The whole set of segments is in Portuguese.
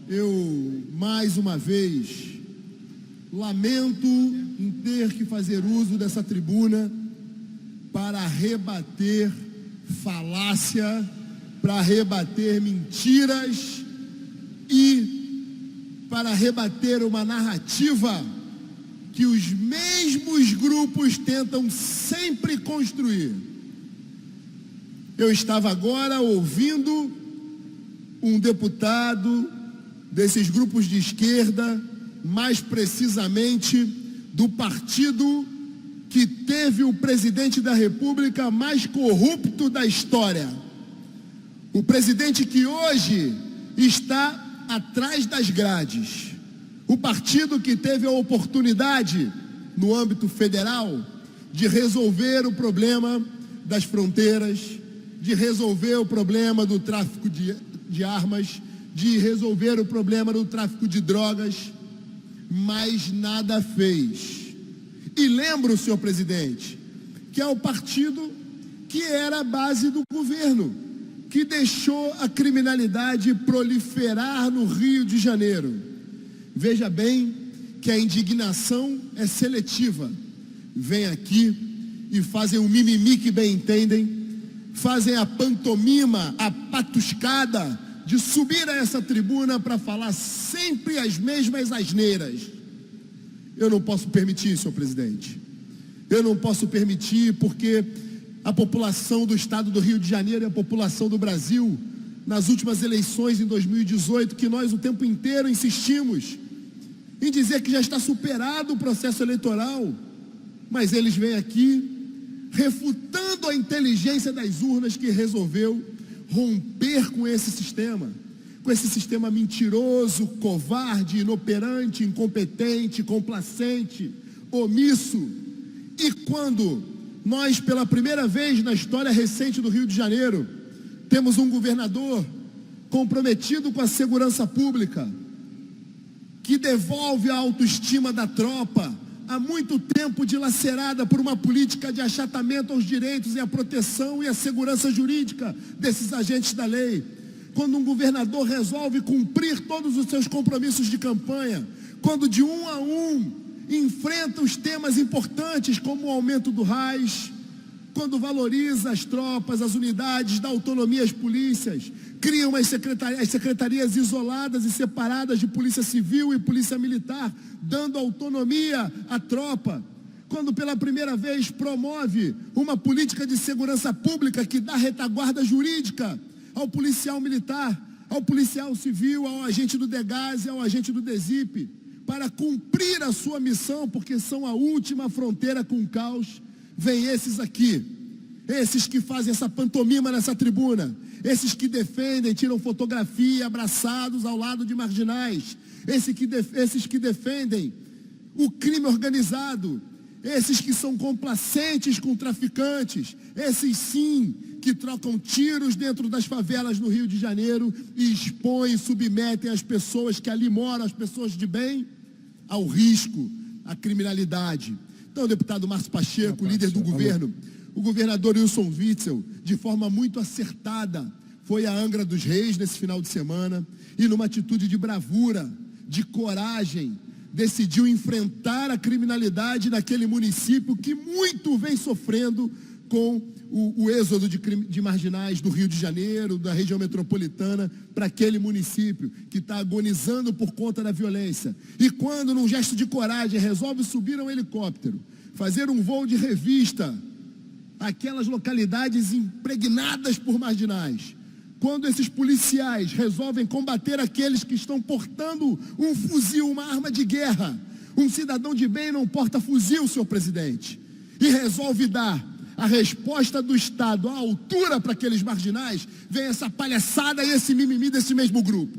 eu, mais uma vez, lamento em ter que fazer uso dessa tribuna para rebater falácia, para rebater mentiras e para rebater uma narrativa que os mesmos grupos tentam sempre construir. Eu estava agora ouvindo um deputado desses grupos de esquerda, mais precisamente do partido que teve o presidente da República mais corrupto da história. O presidente que hoje está atrás das grades. O partido que teve a oportunidade, no âmbito federal, de resolver o problema das fronteiras, de resolver o problema do tráfico de armas, de resolver o problema do tráfico de drogas, mas nada fez. E lembro, senhor presidente, que é o partido que era a base do governo, que deixou a criminalidade proliferar no Rio de Janeiro. Veja bem que a indignação é seletiva. Vem aqui e fazem um mimimi que bem entendem, fazem a pantomima, a patuscada de subir a essa tribuna para falar sempre as mesmas asneiras. Eu não posso permitir, senhor presidente. Eu não posso permitir porque a população do estado do Rio de Janeiro e a população do Brasil, nas últimas eleições em 2018, que nós o tempo inteiro insistimos em dizer que já está superado o processo eleitoral, mas eles vêm aqui refutando a inteligência das urnas que resolveu romper com esse sistema mentiroso, covarde, inoperante, incompetente, complacente, omisso. E quando nós, pela primeira vez na história recente do Rio de Janeiro, temos um governador comprometido com a segurança pública, que devolve a autoestima da tropa, há muito tempo dilacerada por uma política de achatamento aos direitos e à proteção e à segurança jurídica desses agentes da lei. Quando um governador resolve cumprir todos os seus compromissos de campanha, quando de um a um enfrenta os temas importantes como o aumento do RAS, quando valoriza as tropas, as unidades, dá autonomia às polícias, cria as secretarias isoladas e separadas de polícia civil e polícia militar, dando autonomia à tropa, quando pela primeira vez promove uma política de segurança pública que dá retaguarda jurídica ao policial militar, ao policial civil, ao agente do DEGAS e ao agente do DESIP, para cumprir a sua missão, porque são a última fronteira com o caos. Vem esses aqui, esses que fazem essa pantomima nessa tribuna, esses que defendem, tiram fotografia abraçados ao lado de marginais, esses que defendem o crime organizado, esses que são complacentes com traficantes, esses sim que trocam tiros dentro das favelas no Rio de Janeiro e expõem, submetem as pessoas que ali moram, as pessoas de bem, ao risco, à criminalidade. Então, deputado Márcio Pacheco, líder do governo, o governador Wilson Witzel, de forma muito acertada, foi a Angra dos Reis nesse final de semana e numa atitude de bravura, de coragem, decidiu enfrentar a criminalidade naquele município que muito vem sofrendo com o êxodo de marginais do Rio de Janeiro, da região metropolitana, para aquele município que está agonizando por conta da violência. E quando, num gesto de coragem, resolve subir a um helicóptero, fazer um voo de revista àquelas localidades impregnadas por marginais, quando esses policiais resolvem combater aqueles que estão portando um fuzil, uma arma de guerra, um cidadão de bem não porta fuzil, senhor presidente, e resolve dar a resposta do Estado à altura para aqueles marginais, vem essa palhaçada e esse mimimi desse mesmo grupo.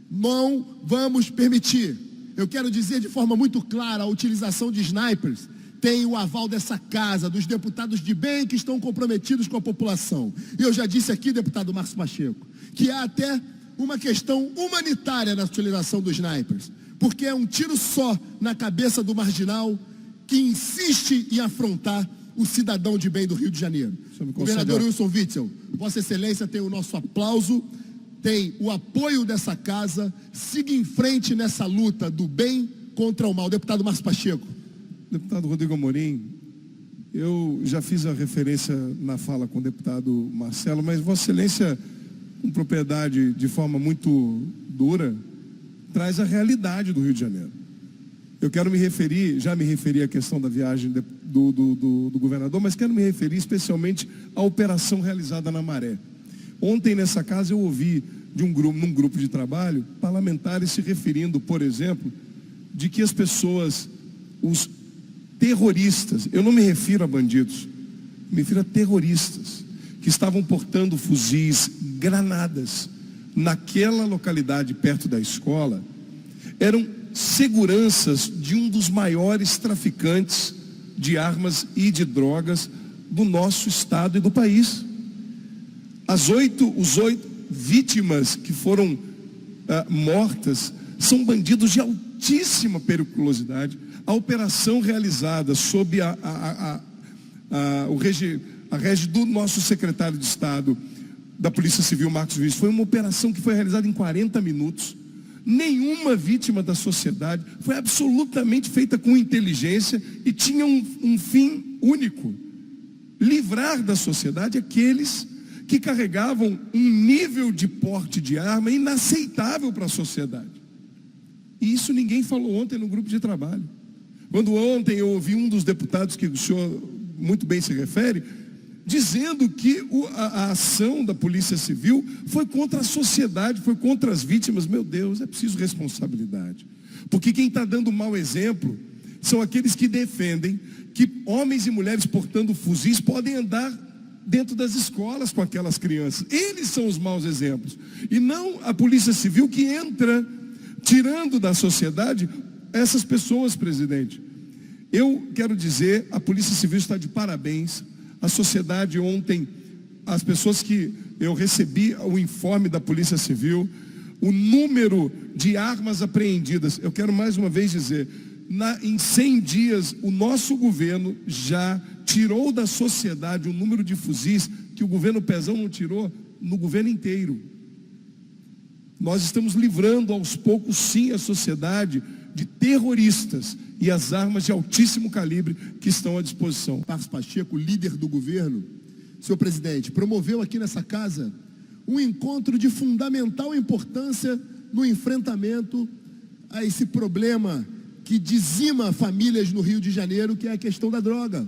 Não vamos permitir. Eu quero dizer de forma muito clara, a utilização de snipers tem o aval dessa casa, dos deputados de bem que estão comprometidos com a população. E eu já disse aqui, deputado Márcio Pacheco, que há até uma questão humanitária na utilização dos snipers, porque é um tiro só na cabeça do marginal que insiste em afrontar o cidadão de bem do Rio de Janeiro. Governador Wilson Witzel, Vossa Excelência tem o nosso aplauso, tem o apoio dessa casa. Siga em frente nessa luta do bem contra o mal. Deputado Márcio Pacheco. Deputado Rodrigo Amorim, eu já fiz a referência na fala com o deputado Marcelo, mas Vossa Excelência, com propriedade de forma muito dura, traz a realidade do Rio de Janeiro. Eu quero me referir, já me referi à questão da viagem do governador, mas quero me referir especialmente à operação realizada na Maré. Ontem nessa casa eu ouvi num grupo de trabalho, parlamentares se referindo, por exemplo, de que as pessoas, os terroristas, eu não me refiro a bandidos, me refiro a terroristas, que estavam portando fuzis, granadas, naquela localidade perto da escola, eram seguranças de um dos maiores traficantes de armas e de drogas do nosso estado e do país. Os 8 vítimas que foram mortas são bandidos de altíssima periculosidade. A operação realizada sob a régide do nosso secretário de Estado da Polícia Civil, Marcos Vinícius, foi uma operação que foi realizada em 40 minutos. Nenhuma vítima da sociedade, foi absolutamente feita com inteligência e tinha um fim único: livrar da sociedade aqueles que carregavam um nível de porte de arma inaceitável para a sociedade. E isso ninguém falou ontem no grupo de trabalho. Quando ontem eu ouvi um dos deputados que o senhor muito bem se refere, dizendo que a ação da Polícia Civil foi contra a sociedade, foi contra as vítimas. Meu Deus, é preciso responsabilidade. Porque quem está dando mau exemplo são aqueles que defendem que homens e mulheres portando fuzis podem andar dentro das escolas com aquelas crianças. Eles são os maus exemplos. E não a Polícia Civil, que entra tirando da sociedade essas pessoas, presidente. Eu quero dizer, a Polícia Civil está de parabéns. A sociedade ontem, as pessoas que eu recebi o informe da Polícia Civil, o número de armas apreendidas, eu quero mais uma vez dizer, em 100 dias, o nosso governo já tirou da sociedade o número de fuzis que o governo Pezão não tirou no governo inteiro. Nós estamos livrando aos poucos, sim, a sociedade de terroristas e as armas de altíssimo calibre que estão à disposição. Márcio Pacheco, líder do governo, senhor presidente, promoveu aqui nessa casa um encontro de fundamental importância no enfrentamento a esse problema que dizima famílias no Rio de Janeiro, que é a questão da droga.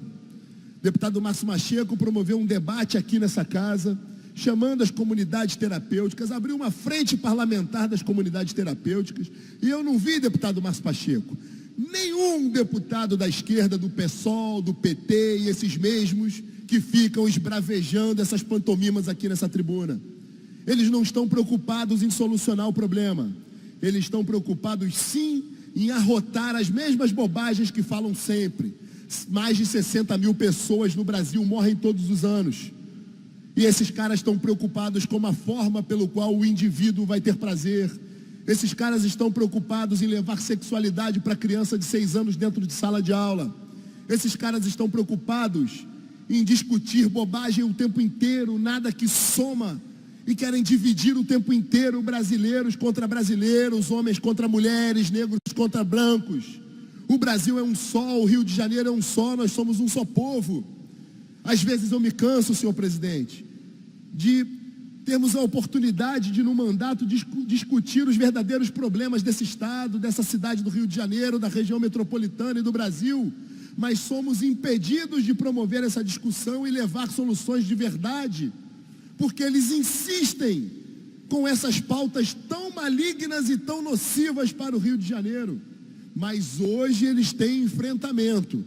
O deputado Márcio Pacheco promoveu um debate aqui nessa casa, chamando as comunidades terapêuticas, abriu uma frente parlamentar das comunidades terapêuticas, e eu não vi, deputado Márcio Pacheco, nenhum deputado da esquerda, do PSOL, do PT e esses mesmos que ficam esbravejando essas pantomimas aqui nessa tribuna. Eles não estão preocupados em solucionar o problema. Eles estão preocupados, sim, em arrotar as mesmas bobagens que falam sempre. Mais de 60 mil pessoas no Brasil morrem todos os anos. E esses caras estão preocupados com a forma pelo qual o indivíduo vai ter prazer. Esses caras estão preocupados em levar sexualidade para criança de 6 anos dentro de sala de aula. Esses caras estão preocupados em discutir bobagem o tempo inteiro, nada que soma, e querem dividir o tempo inteiro brasileiros contra brasileiros, homens contra mulheres, negros contra brancos. O Brasil é um só, o Rio de Janeiro é um só, nós somos um só povo. Às vezes eu me canso, senhor presidente, de termos a oportunidade de, no mandato, discutir os verdadeiros problemas desse estado, dessa cidade do Rio de Janeiro, da região metropolitana e do Brasil, mas somos impedidos de promover essa discussão e levar soluções de verdade, porque eles insistem com essas pautas tão malignas e tão nocivas para o Rio de Janeiro. Mas hoje eles têm enfrentamento.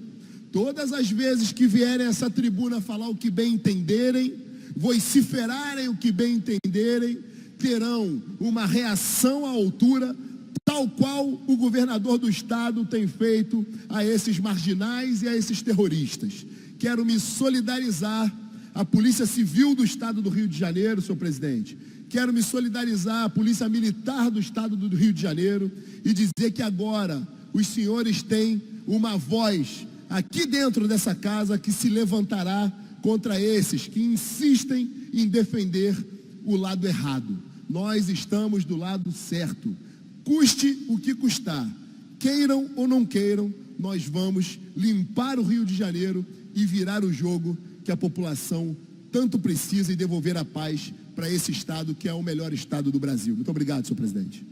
Todas as vezes que vierem a essa tribuna falar o que bem entenderem, vociferarem o que bem entenderem, terão uma reação à altura, tal qual o governador do estado tem feito a esses marginais e a esses terroristas. Quero me solidarizar à Polícia Civil do estado do Rio de Janeiro, senhor presidente. Quero me solidarizar à Polícia Militar do estado do Rio de Janeiro e dizer que agora os senhores têm uma voz aqui dentro dessa casa que se levantará contra esses que insistem em defender o lado errado. Nós estamos do lado certo. Custe o que custar. Queiram ou não queiram, nós vamos limpar o Rio de Janeiro e virar o jogo que a população tanto precisa e devolver a paz para esse estado que é o melhor estado do Brasil. Muito obrigado, senhor presidente.